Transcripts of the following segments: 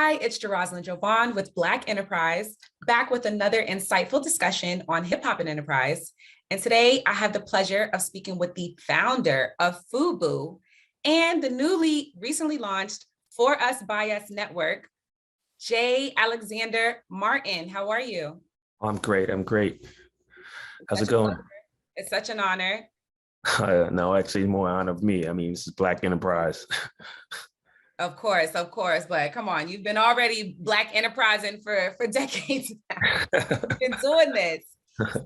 Hi, it's Jeroslyn Jovan with Black Enterprise, back with another insightful discussion on hip hop and enterprise. And today I have the pleasure of speaking with the founder of FUBU and the recently launched For Us By Us network, J. Alexander Martin. How are you? I'm great. I'm great. How's it going? It's such an honor. No, actually, more honor of me. I mean, this is Black Enterprise. Of course, but come on, you've been already Black enterprising for decades now. You've been doing this.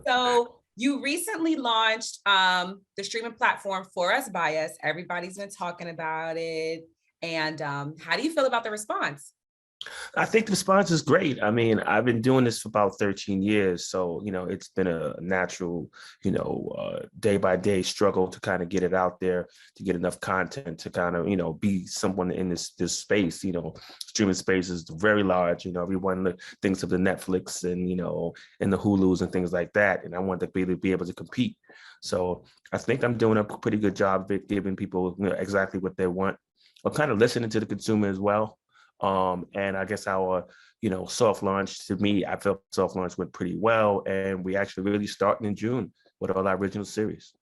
So you recently launched the streaming platform For Us By Us. Everybody's been talking about it. And how do you feel about the response? I think the response is great. I mean, I've been doing this for about 13 years. So, it's been a natural, day by day struggle to kind of get it out there, to get enough content to kind of, be someone in this space. Streaming space is very large. Everyone thinks of the Netflix and, and the Hulus and things like that. And I want to be able to compete. So I think I'm doing a pretty good job of giving people exactly what they want. I'm kind of listening to the consumer as well. And I guess our, soft launch, to me, I felt soft launch went pretty well. And we actually really starting in June with all our original series.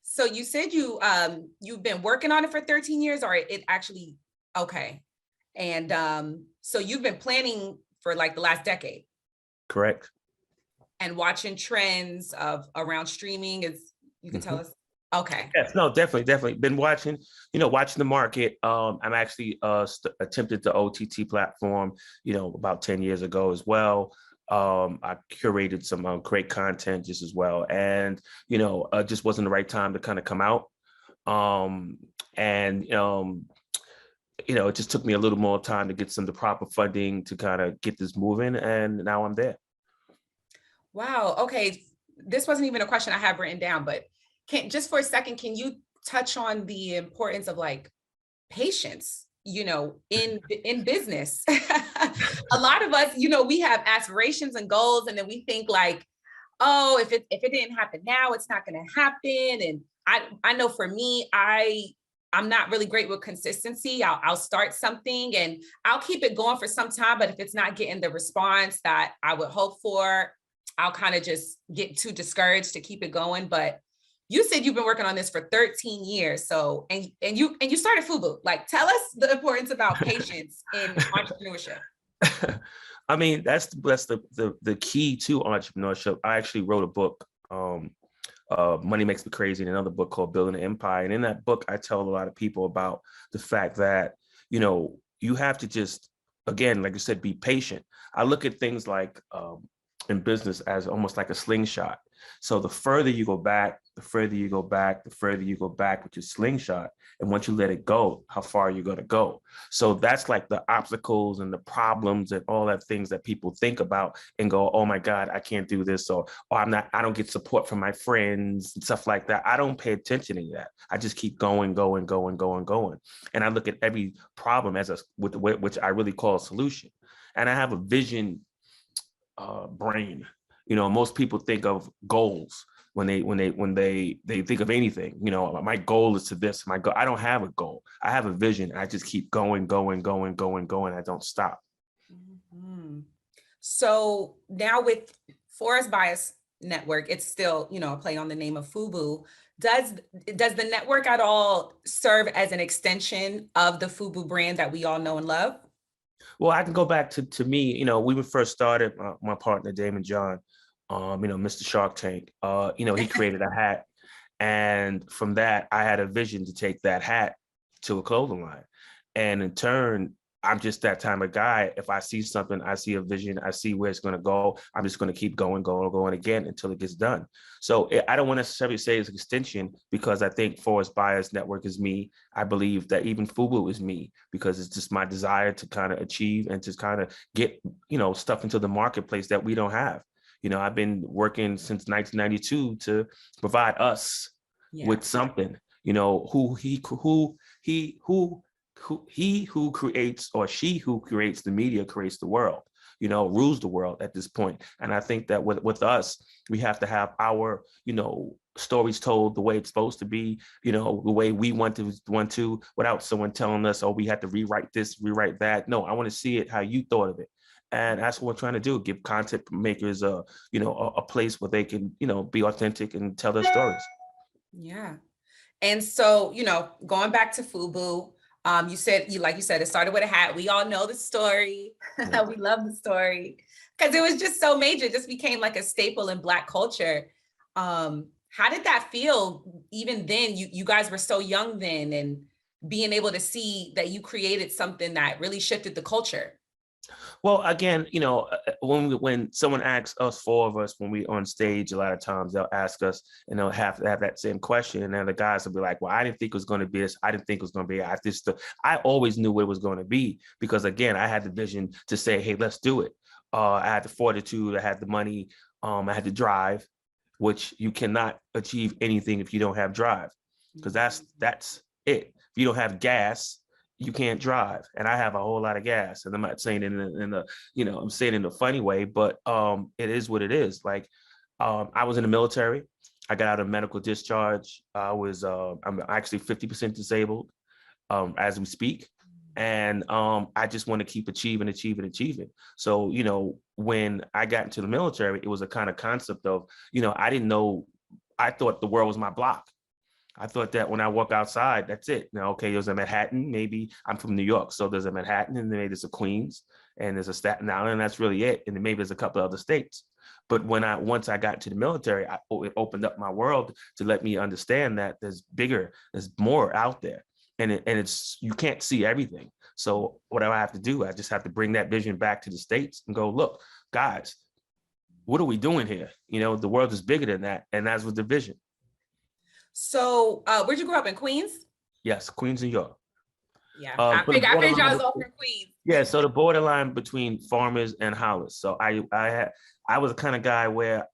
So you said you've been working on it for 13 years, or it actually, okay. And so you've been planning for like the last decade. Correct. And watching trends around streaming you can tell us. Okay. Yes, no, definitely been watching the market. I'm actually attempted the OTT platform, about 10 years ago as well. I curated some great content just as well. And, just wasn't the right time to kind of come out. It just took me a little more time to get the proper funding to kind of get this moving. And now I'm there. Wow. Okay. This wasn't even a question I have written down, but just for a second, can you touch on the importance of like patience, in business? A lot of us, we have aspirations and goals, and then we think like, oh, if it didn't happen now, it's not going to happen. And I know for me, I'm not really great with consistency. I'll start something and I'll keep it going for some time, but if it's not getting the response that I would hope for, I'll kind of just get too discouraged to keep it going. But you said you've been working on this for 13 years. So, and you started FUBU. Like, tell us the importance about patience in entrepreneurship. I mean, that's the key to entrepreneurship. I actually wrote a book, Money Makes Me Crazy, and another book called Building an Empire. And in that book, I tell a lot of people about the fact that, you have to just, again, like you said, be patient. I look at things like in business as almost like a slingshot. So the further you go back, the further you go back with your slingshot. And once you let it go, how far are you going to go? So that's like the obstacles and the problems and all that things that people think about and go, oh my God, I can't do this. Or I don't get support from my friends and stuff like that. I don't pay attention to that. I just keep going. And I look at every problem which I really call a solution. And I have a vision brain. Most people think of goals when they think of anything. My goal is to this. I don't have a goal. I have a vision. I just keep going. I don't stop. Mm-hmm. So now with For Us By Us network, it's still a play on the name of FUBU. Does the network at all serve as an extension of the FUBU brand that we all know and love? Well, I can go back to me. We were first started, my partner, Daymond John, Mr. Shark Tank, he created a hat. And from that, I had a vision to take that hat to a clothing line. And in turn, I'm just that type of guy. If I see something, I see a vision, I see where it's going to go, I'm just going to keep going again until it gets done. So I don't want to necessarily say it's an extension, because I think For Us By Us network is me. I believe that even FUBU is me, because it's just my desire to kind of achieve and just kind of get, stuff into the marketplace that we don't have. I've been working since 1992 to provide us with something, he who creates, or she who creates the media creates the world. rules the world at this point. And I think that with us, we have to have our, stories told the way it's supposed to be, the way we want to, without someone telling us, oh, we have to rewrite this, rewrite that. No, I want to see it how you thought of it. And that's what we're trying to do, give content makers a place where they can, be authentic and tell their stories. Yeah. And so, going back to FUBU, like you said, it started with a hat. We all know the story. Yeah. We love the story because it was just so major. It just became like a staple in Black culture. How did that feel? Even then, you guys were so young then, and being able to see that you created something that really shifted the culture. Well, again, when someone asks us, four of us, when we on stage, a lot of times they'll ask us, and they'll have to have that same question, and then the guys will be like, "Well, I didn't think it was going to be this. I didn't think it was going to be. I always knew what it was going to be because, again, I had the vision to say, hey, let's do it. I had the fortitude. I had the money. I had the drive, which you cannot achieve anything if you don't have drive, because that's it. If you don't have gas, you can't drive. And I have a whole lot of gas, and I'm not saying it I'm saying it in a funny way, but it is what it is. Like, I was in the military. I got out of medical discharge. I'm actually 50% disabled as we speak. And I just want to keep achieving. So, when I got into the military, it was a kind of concept of, I didn't know, I thought the world was my block. I thought that when I walk outside, that's it. Now, okay, there's a Manhattan, maybe I'm from New York. So there's a Manhattan, and maybe there's a Queens, and there's a Staten Island, and that's really it. And then maybe there's a couple of other states. But once I got to the military, it opened up my world to let me understand that there's more out there. And it's, you can't see everything. So what do I have to do? I just have to bring that vision back to the States and go, look, guys, what are we doing here? The world is bigger than that. And that's with the vision. So where'd you grow up, in Queens? Yes, Queens, New York. Yeah, I figured I was all from Queens. Yeah, so the borderline between Farmers and Hollis. So I was the kind of guy where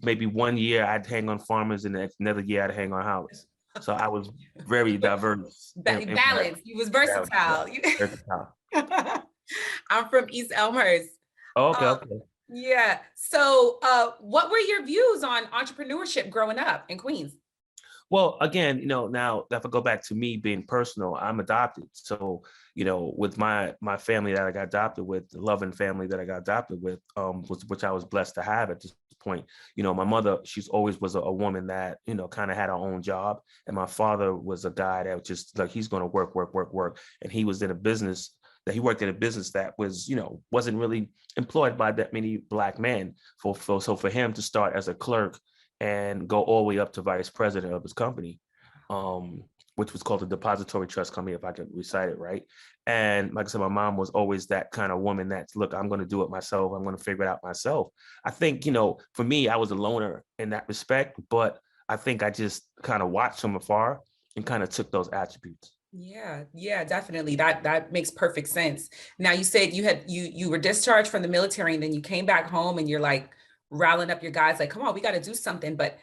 maybe one year I'd hang on Farmers, and the another year I'd hang on Hollis. So I was very diverse. Balanced. You was versatile. Versatile. I'm from East Elmhurst. Oh, okay. Yeah. So what were your views on entrepreneurship growing up in Queens? Well, again, now if I go back to me being personal, I'm adopted. So, with my family that I got adopted with, the loving family that I got adopted with, which I was blessed to have at this point. My mother, she's always was a woman that, kind of had her own job. And my father was a guy that just like, he's going to work. And he was in a business that he worked in a business that was, wasn't really employed by that many Black men. So for him to start as a clerk and go all the way up to vice president of his company, which was called the Depository Trust Company, if I can recite it right. And like I said, my mom was always that kind of woman that's, look, I'm going to do it myself. I'm going to figure it out myself. I think, for me, I was a loner in that respect, but I think I just kind of watched from afar and kind of took those attributes. Yeah, definitely. That makes perfect sense. Now, you said you were discharged from the military, and then you came back home, and you're like rallying up your guys, like, come on, we got to do something. But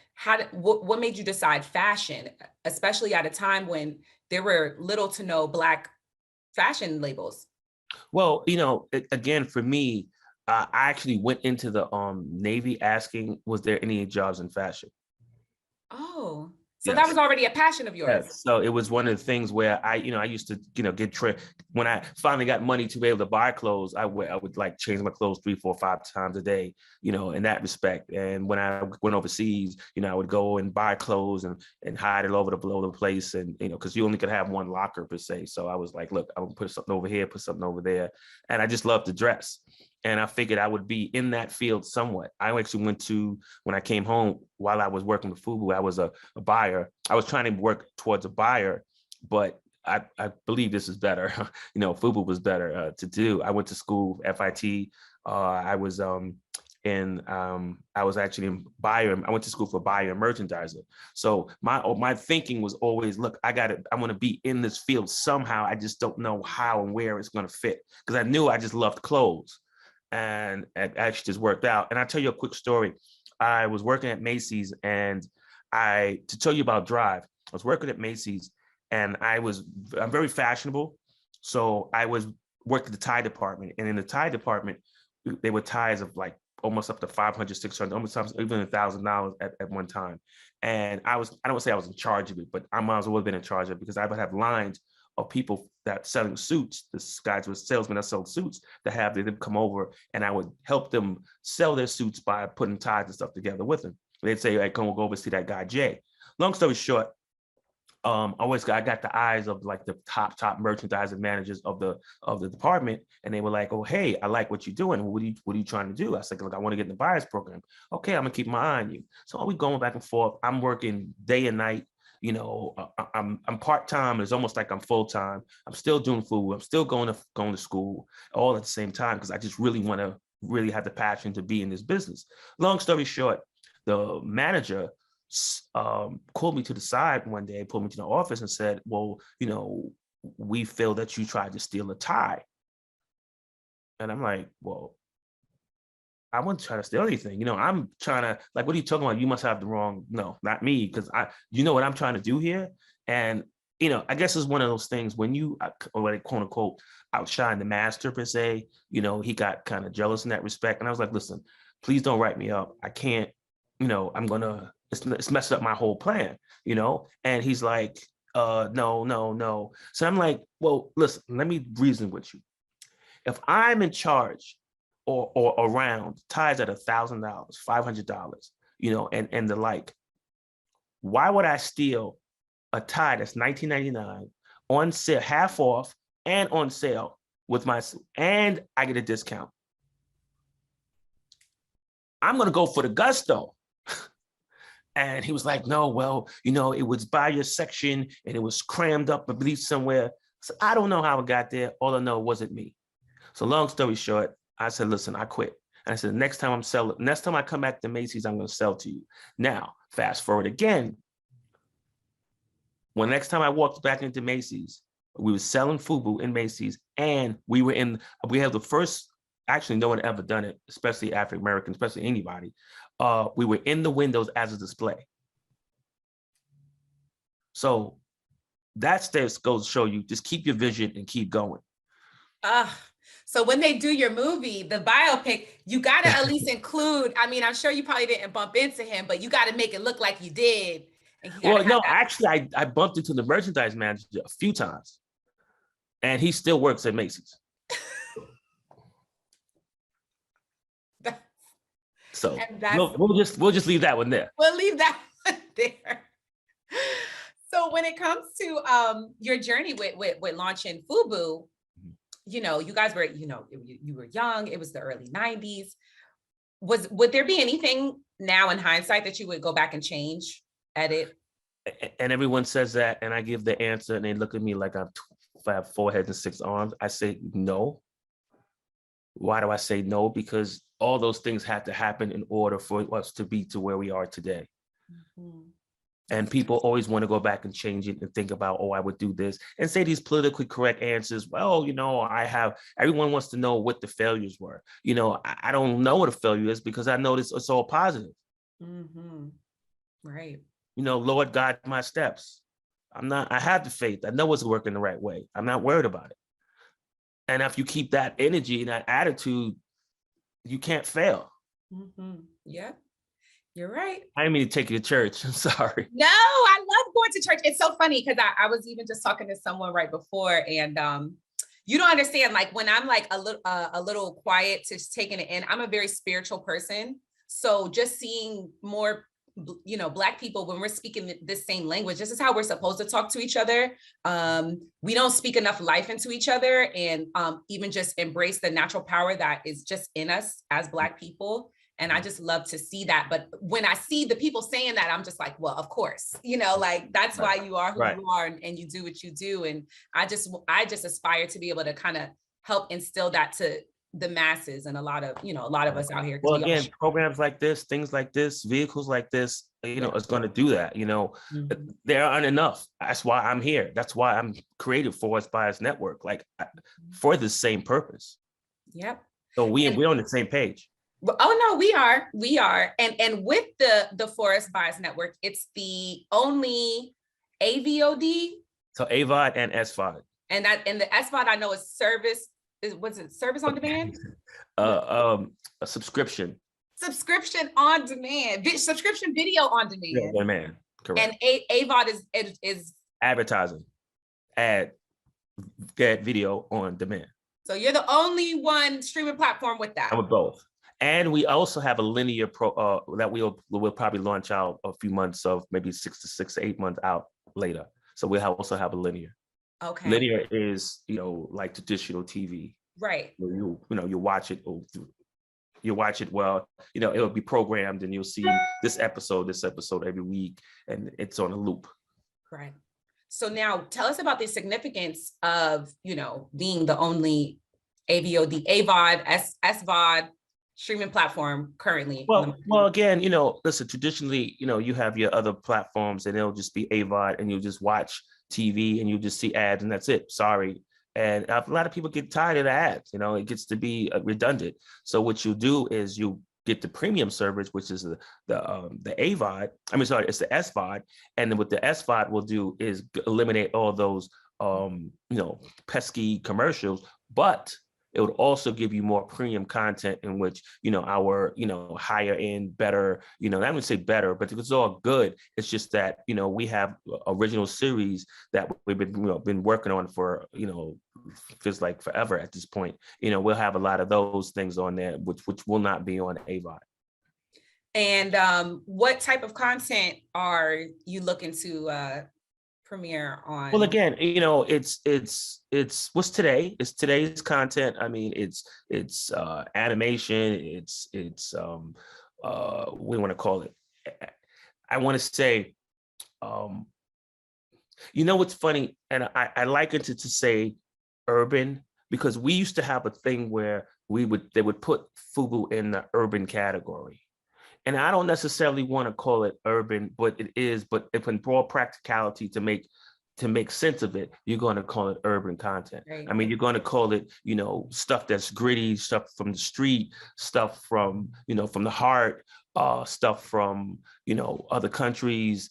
what made you decide fashion, especially at a time when there were little to no Black fashion labels? Well, again, for me, I actually went into the Navy asking, was there any jobs in fashion? Oh, so Yes. that was already a passion of yours. Yes. So it was one of the things where I used to, get tricked. When I finally got money to be able to buy clothes, I would like change my clothes 3, 4, 5 times a day, in that respect. And when I went overseas, I would go and buy clothes and hide it all over the place. And, because you only could have one locker per se. So I was like, look, I'm gonna put something over here, put something over there. And I just loved to dress. And I figured I would be in that field somewhat. I actually when I came home, while I was working with FUBU, I was a buyer. I was trying to work towards a buyer, but I believe this is better. FUBU was better to do. I went to school, FIT. I was actually in buyer. I went to school for buyer and merchandiser. So my thinking was always, look, I want to be in this field somehow. I just don't know how and where it's going to fit, because I knew I just loved clothes. And it actually just worked out. And I'll tell you a quick story. I was working at Macy's, and to tell you about drive, I was working at Macy's, and I'm very fashionable. So I was working at the tie department, and in the tie department, they were ties of like almost up to 500, 600, almost even $1,000 at one time. And I don't say I was in charge of it, but I might as well have been in charge of it, because I would have lines of people that selling suits. This guys were salesmen that sold suits, that have them come over, and I would help them sell their suits by putting ties and stuff together with them. They'd say, "Hey, come, we'll go over see that guy Jay." Long story short, I got the eyes of like the top merchandising managers of the department, and they were like, "Oh, hey, I like what you're doing. What are you trying to do?" I said, "Look, I want to get in the buyers program." "Okay, I'm gonna keep my eye on you." So we going back and forth. I'm working day and night. I'm part-time. It's almost like I'm full-time. I'm still doing FUBU. I'm still going to school, all at the same time, because I just really want to really have the passion to be in this business. Long story short, the manager called me to the side one day, pulled me to the office and said, "Well, we feel that you tried to steal a tie." And I'm like, "Well, I wasn't trying to steal anything. I'm trying to, like, what are you talking about? You must have the wrong." "No, not me, because you know what I'm trying to do here." And, I guess it's one of those things when you, or quote unquote, outshine the master per se, he got kind of jealous in that respect. And I was like, "Listen, please don't write me up. I can't, it's messed up my whole plan, And he's like, no, no, no." So I'm like, "Well, listen, let me reason with you. If I'm in charge or around ties at $1,000, $500, and the like, why would I steal a tie that's $19.99 on sale, half off and on sale and I get a discount? I'm going to go for the gusto." And he was like, "No, well, it was by your section and it was crammed up, I believe, somewhere." So I don't know how it got there. All I know, it wasn't me. So long story short, I said, "Listen, I quit." And I said, next time I come back to Macy's, I'm going to sell to you." Now, fast forward again. When next time I walked back into Macy's, we were selling FUBU in Macy's, and we have the first, actually no one ever done it, especially African American, especially anybody. We were in the windows as a display. So that goes to show you, just keep your vision and keep going. So when they do your movie, the biopic, you got to at least include, I'm sure you probably didn't bump into him, but you got to make it look like you did. Well, no, actually, I bumped into the merchandise manager a few times, and he still works at Macy's. So we'll just leave that one there. We'll leave that one there. So when it comes to your journey with launching FUBU, you guys were, you were young. It was the early 90s. Would there be anything now in hindsight that you would go back and change, edit? And everyone says that, and I give the answer, and they look at me like I have 4 heads and 6 arms. I say no. Why do I say no? Because all those things had to happen in order for us to be to where we are today. Mm-hmm. And people always want to go back and change it and think about, "Oh, I would do this," and say these politically correct answers. Well, everyone wants to know what the failures were. I don't know what a failure is, because I know it's all positive. Mm-hmm. Right. Lord, guide my steps. I have the faith. I know it's working the right way. I'm not worried about it. And if you keep that energy and that attitude, you can't fail. Mm-hmm. Yeah, you're right. I didn't mean to take you to church. I'm sorry. No, I love going to church. It's so funny because I was even just talking to someone right before, and you don't understand, like, when I'm like a little quiet, to taking it in, I'm a very spiritual person. So just seeing more, Black people, when we're speaking this same language, this is how we're supposed to talk to each other. We don't speak enough life into each other, and even just embrace the natural power that is just in us as Black people. And I just love to see that. But when I see the people saying that, I'm just like, well, of course, like, that's why you are who you are, and you do what you do. And I just aspire to be able to kind of help instill that to the masses, and a lot of us out here. Well, again, programs like this, things like this, vehicles like this, is going to do that. Mm-hmm. There aren't enough. That's why I'm here. That's why I'm created for us Bias Network, like, for the same purpose. Yep. So we're on the same page. Oh no, we are. And with the Forest Bias Network, it's the only AVOD. So AVOD and SVOD. And the SVOD, I know, is service was it service on demand? A subscription. Subscription on demand, subscription video on Yeah, demand. man, And correct. AVOD is Advertising, get video on demand. So you're the only one streaming platform with that. I'm with both. And we also have a linear that we'll probably launch out a few months of maybe 6 to 8 months out later. So we'll also have a linear. Okay. Linear is, like traditional TV. Right. You watch it. You watch it. Well, it'll be programmed, and you'll see this episode every week, and it's on a loop. Right. So now tell us about the significance of, being the only AVOD, SVOD streaming platform currently. Well, again, listen, traditionally, you have your other platforms and it'll just be AVOD and you'll just watch TV and you'll just see ads and that's it. Sorry. And a lot of people get tired of the ads, it gets to be redundant. So what you do is you get the premium service, which is the AVOD. It's the SVOD. And then what the SVOD will do is eliminate all those, pesky commercials, but it would also give you more premium content in which, our, higher end, better, I wouldn't say better, but it's all good. It's just that, we have original series that we've been working on for, feels like forever at this point. We'll have a lot of those things on there, which will not be on AVOD. And what type of content are you looking to premiere on? Well, again, it's what's today. It's today's content. I mean, it's animation. It's what do you want to call it? I want to say, what's funny, and I like it to say urban, because we used to have a thing where they would put FUBU in the urban category. And I don't necessarily want to call it urban, but it is. But if in broad practicality to make sense of it, you're going to call it urban content. Right. I mean, you're going to call it, stuff that's gritty, stuff from the street, stuff from, from the heart, stuff from, other countries,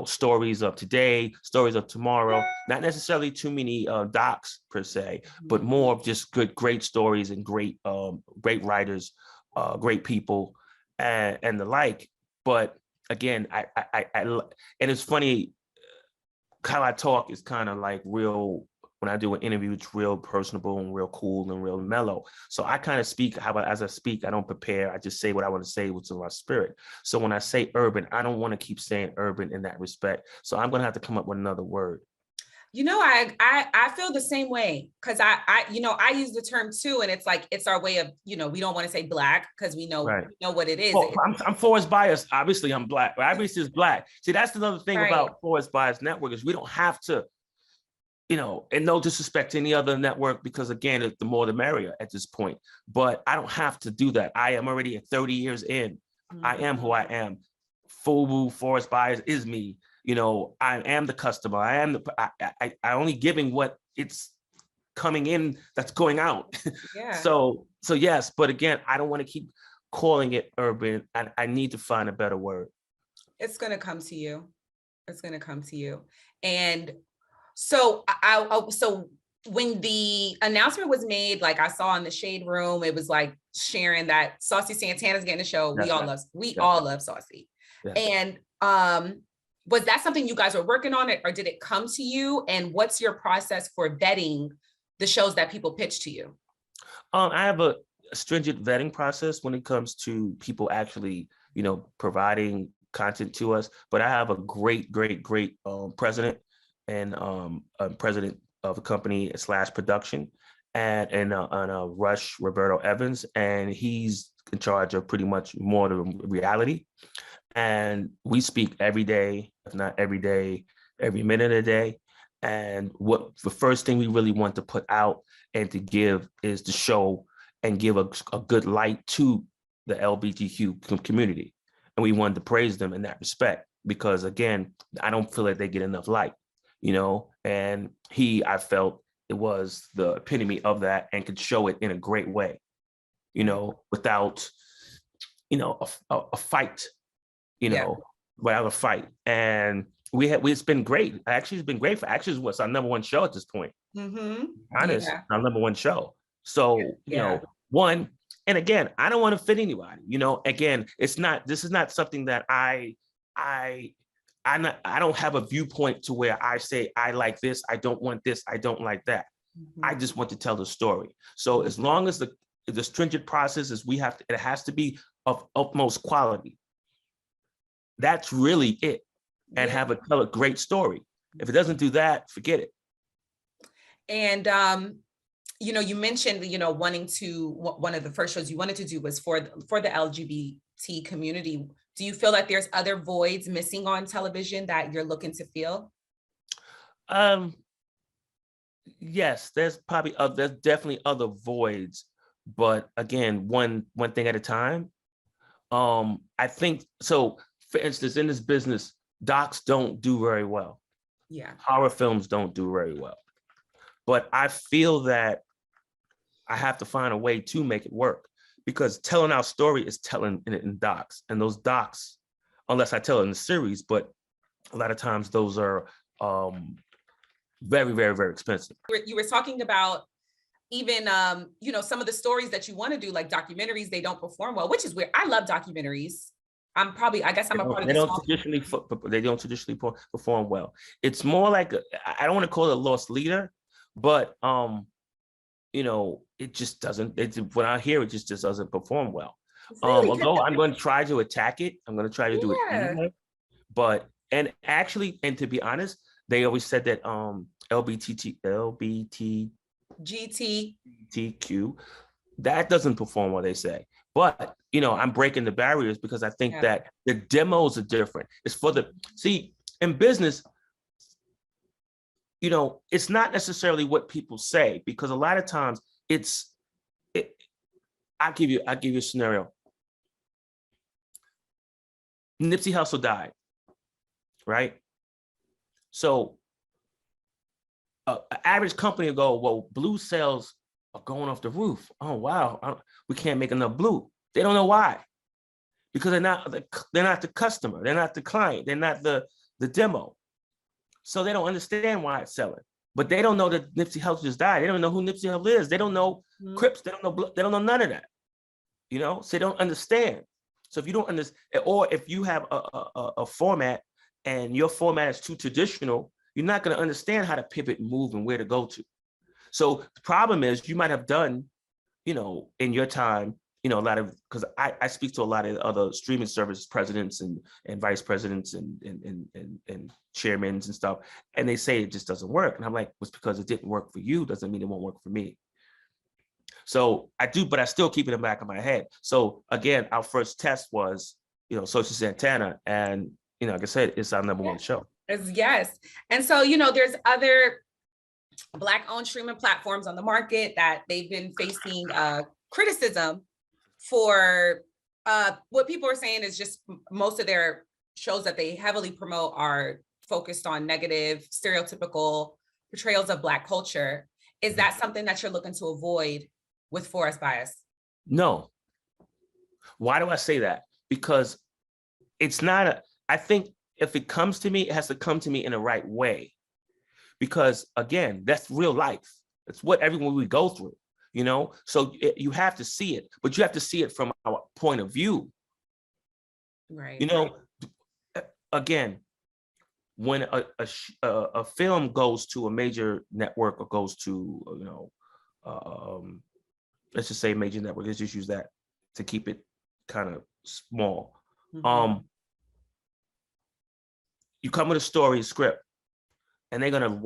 stories of today, stories of tomorrow. Not necessarily too many docs per se, but more of just great stories and great writers, great people. And the like. But again, I and it's funny how I talk is kind of like real. When I do an interview, it's real personable and real cool and real mellow. So I kind of speak as I speak. I don't prepare. I just say what I want to say, what's in my spirit. So when I say urban, I don't want to keep saying urban in that respect. So I'm going to have to come up with another word. I feel the same way, because I use the term too, and it's like it's our way of, we don't want to say Black because we know Right. we know what it is. Well, I'm forced bias. Obviously, I'm Black. Obviously, it's Black. See, that's another thing Right. about forced bias network is we don't have to, and no disrespect to any other network, because again, the more the merrier at this point. But I don't have to do that. I am already 30 years in. Mm-hmm. I am who I am. FUBU, forced bias is me. I am the customer. I am I only giving what it's coming in that's going out. Yeah. So yes, but again, I don't want to keep calling it urban. I need to find a better word. It's going to come to you. It's going to come to you. And so so when the announcement was made, like I saw in the Shade Room, it was like sharing that Saucy Santana's getting a show. Yes, we all love Saucy. Yes. And was that something you guys were working on, or did it come to you? And what's your process for vetting the shows that people pitch to you? I have a stringent vetting process when it comes to people actually, providing content to us. But I have a great president and president of the company / production, and Rush Roberto Evans, and he's in charge of pretty much more of the reality. And we speak every day, if not every day, every minute of the day. And what the first thing we really want to put out and to give is to show and give a good light to the LGBTQ community. And we wanted to praise them in that respect, because again, I don't feel like they get enough light, and I felt it was the epitome of that and could show it in a great way, without, a fight. Without a fight. And it's been great. Actually, it's been great. It's our #1 show at this point. Honest, Yeah. our number one show. So, Yeah. one, and again, I don't want to fit anybody. Again, this is not something that I don't have a viewpoint to where I say I like this, I don't want this, I don't like that. I just want to tell the story. So as long as the stringent process is it has to be of utmost quality. That's really it. And tell a great story. If it doesn't do that, forget it. And you mentioned, wanting to, one of the first shows you wanted to do was for the LGBT community. Do you feel like there's other voids missing on television that you're looking to fill? Yes, there's definitely other voids, but again, one thing at a time. I think so. For instance, in this business, docs don't do very well. Yeah. Horror films don't do very well. But I feel that I have to find a way to make it work, because telling our story is telling it in docs, and those docs, unless I tell it in the series, but a lot of times those are very, very, very expensive. You were talking about even some of the stories that you want to do, like documentaries, they don't perform well, which is weird. I love documentaries. I guess I'm a part of they don't traditionally perform well. It's more like I don't want to call it a lost leader, but it just doesn't. When I hear it, just doesn't perform well. Really? Although I'm going to try to attack it, I'm going to try to do it anyway. But and to be honest, they always said that LGBTQ that doesn't perform well, they say. But I'm breaking the barriers because I think that the demos are different. It's for in business, it's not necessarily what people say, because a lot of times I'll give you a scenario. Nipsey Hussle died, right? So an average company will go, well, blue sales are going off the roof. Oh, wow, we can't make enough blue. They don't know why. Because they're not the customer, they're not the client, they're not the demo. So they don't understand why it's selling. But they don't know that Nipsey Hussle just died. They don't know who Nipsey Hussle is. They don't know Crips. They don't know none of that. So they don't understand. So if you don't understand, or if you have a format and your format is too traditional, you're not going to understand how to pivot and move and where to go to. So the problem is you might have done, in your time, a lot of, because I speak to a lot of other streaming service presidents and vice presidents and chairmen and stuff, and they say it just doesn't work. And I'm like, it's because it didn't work for you doesn't mean it won't work for me. So I do, but I still keep it in the back of my head. So again, our first test was, Social Santana, and like I said, it's our number one show. Yes. And so, there's other Black-owned streaming platforms on the market that they've been facing criticism for what people are saying is just most of their shows that they heavily promote are focused on negative, stereotypical portrayals of Black culture. Is that something that you're looking to avoid with Forest Bias? No. Why do I say that? Because it's not I think if it comes to me, it has to come to me in the right way. Because again, that's real life. It's what everyone we go through. So you have to see it, but you have to see it from our point of view. Right. Again, when a film goes to a major network or goes to, let's just say major network, let's just use that to keep it kind of small. You come with a story, script, and they're gonna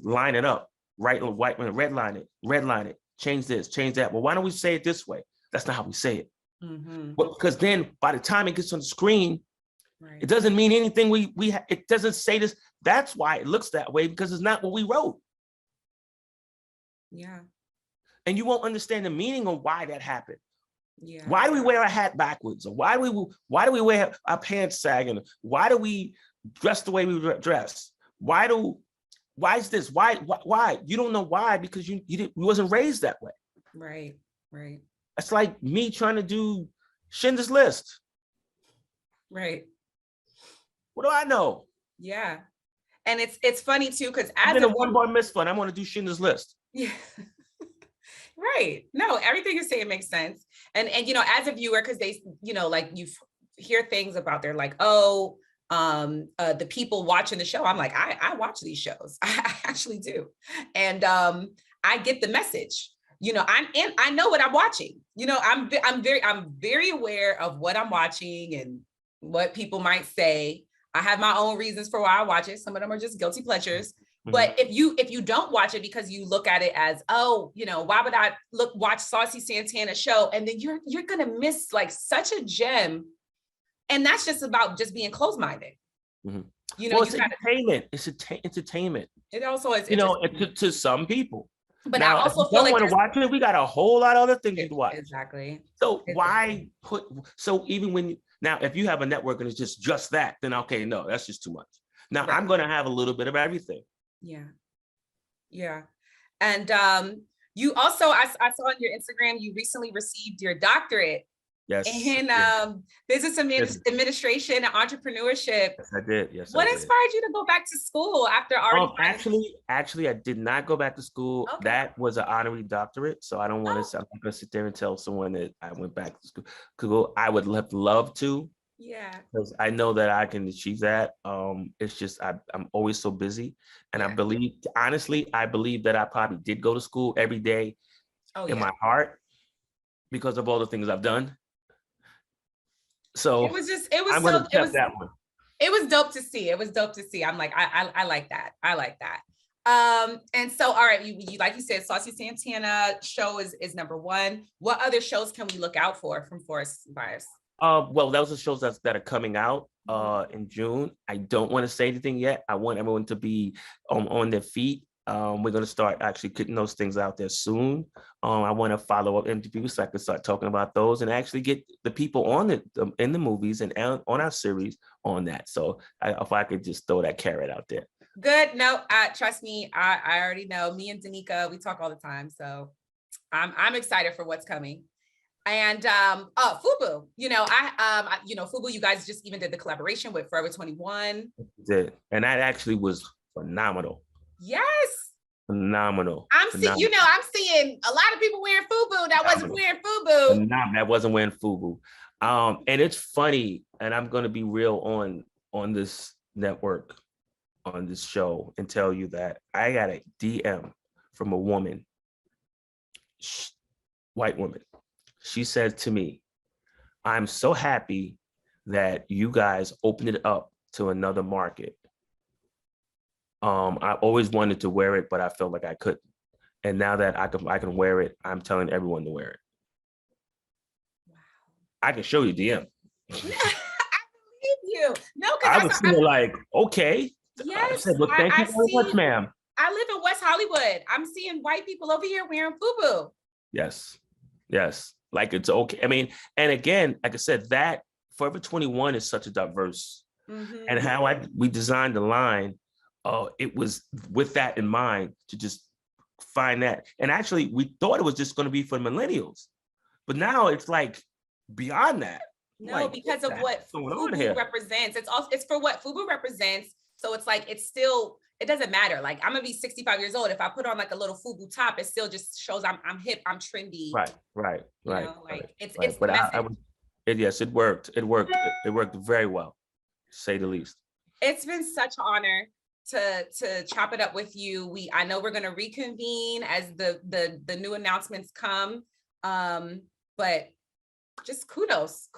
line it up, redline it, change this, change that. Well, why don't we say it this way? That's not how we say it. Well, because then by the time it gets on the screen, it doesn't mean anything. It doesn't say this. That's why it looks that way, because it's not what we wrote. Yeah. And you won't understand the meaning of why that happened. Yeah. Why do we wear our hat backwards? Or why do we wear our pants sagging? Why do we dress the way we dress? Why is this? Why? You don't know why, because you wasn't raised that way. Right. It's like me trying to do Schindler's List. Right. What do I know? Yeah. And it's funny too, because I've as been a a one bar mitzvah and I want to do Schindler's List. yeah. Right. No, everything you're saying makes sense. And as a viewer, because they, like you hear things about they're like, oh, the people watching the show. I'm like, I watch these shows. I actually do. And I get the message. I know what I'm watching. I'm very aware of what I'm watching and what people might say. I have my own reasons for why I watch it. Some of them are just guilty pleasures. But if you don't watch it because you look at it as, oh, why would I watch Saucy Santana show? And then you're gonna miss like such a gem. And that's just about just being closed-minded. Well, it's entertainment. It's entertainment. It also is, to some people. But now, I also if you don't want to watch it, we got a whole lot of other things to watch. Exactly. So why so even when now, if you have a network and it's just that, then okay, no, that's just too much. Now I'm going to have a little bit of everything. Yeah. And you also, I saw on your Instagram, you recently received your doctorate in business administration and entrepreneurship. Yes, I did. Yes. What inspired you to go back to school after already? Actually, I did not go back to school. Okay. That was an honorary doctorate. So I don't want to. I'm not going to sit there and tell someone that I went back to school. I would love to. Yeah, because I know that I can achieve that. It's just I'm always so busy, and I believe that I probably did go to school every day in my heart because of all the things I've done. So I'm going to accept that one. It was dope to see. I'm like, I like that. I like that. And so, all right, you like you said, Saucy Santana show is number one. What other shows can we look out for from Forest Bias? Well, those are shows that are coming out in June. I don't want to say anything yet. I want everyone to be on their feet. We're going to start actually putting those things out there soon. I want to follow up interviews so I can start talking about those and actually get the people on in the movies and on our series on that. So if I could just throw that carrot out there. Good. No, trust me. I already know. Me and Danica, we talk all the time. So I'm excited for what's coming. And FUBU, FUBU, you guys just even did the collaboration with Forever 21. Did. And that actually was phenomenal. Yes. Phenomenal. I'm seeing a lot of people wearing FUBU that wasn't wearing FUBU. That wasn't wearing FUBU. And it's funny, and I'm gonna be real on this network, on this show, and tell you that I got a DM from a woman, white woman. She said to me, I'm so happy that you guys opened it up to another market. I always wanted to wear it, but I felt like I couldn't. And now that I can wear it, I'm telling everyone to wear it. Wow. I can show you DM. I believe you. No, I was like, okay. Yes. I said, well, thank you very much, ma'am. I live in West Hollywood. I'm seeing white people over here wearing FUBU. Yes. Like it's okay. I mean, and again, like I said, that Forever 21 is such a diverse, and how we designed the line, it was with that in mind to just find that. And actually, we thought it was just going to be for millennials, but now it's like beyond that. No, like, because of what FUBU represents. It's for what FUBU represents. So it's like it doesn't matter. Like I'm gonna be 65 years old. If I put on like a little FUBU top, it still just shows I'm hip, I'm trendy. Right. It's but yes, it worked. It worked very well, to say the least. It's been such an honor to chop it up with you. I know we're gonna reconvene as the new announcements come. But just kudos,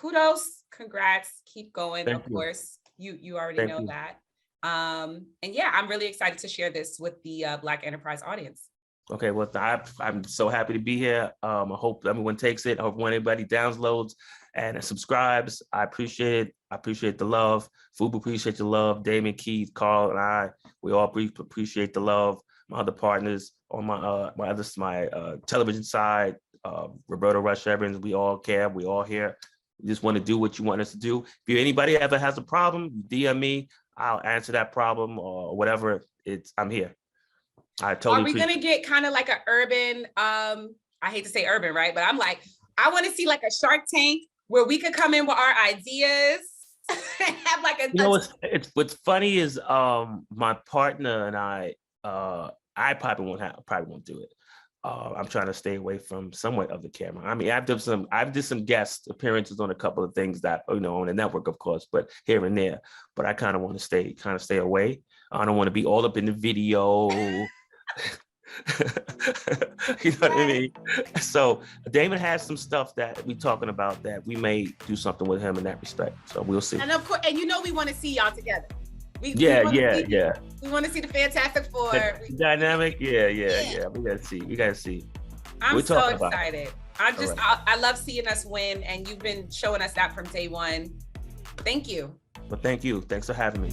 congrats, keep going. Thank you. Course, you already know that. And yeah, I'm really excited to share this with the Black Enterprise audience. Okay, well, I'm so happy to be here. I hope everyone takes it. I hope anybody downloads and subscribes. I appreciate it. I appreciate the love. FUBU appreciate the love. Damon, Keith, Carl, and we all appreciate the love. My other partners on my television side, Roberto Rush Evans, we all care. We all here. We just want to do what you want us to do. If anybody ever has a problem, DM me. I'll answer that problem or whatever. I'm here. I totally. Are we gonna get kind of like an urban? I hate to say urban, right? But I'm like, I want to see like a Shark Tank where we could come in with our ideas Have like a, You know, what's funny is my partner and I probably won't do it. I'm trying to stay away from somewhat of the camera. I mean, I've did some guest appearances on a couple of things that, you know, on the network, of course, but here and there. But I kind of want to stay away. I don't want to be all up in the video. You know what I mean? So Daymond has some stuff that we talking about that we may do something with him in that respect. So we'll see. And of course, and you know, we want to see y'all together. We want to see the Fantastic Four. Dynamic. Yeah. We gotta see. I'm so excited. I love seeing us win, and you've been showing us that from day one. Thank you. Well, thank you. Thanks for having me.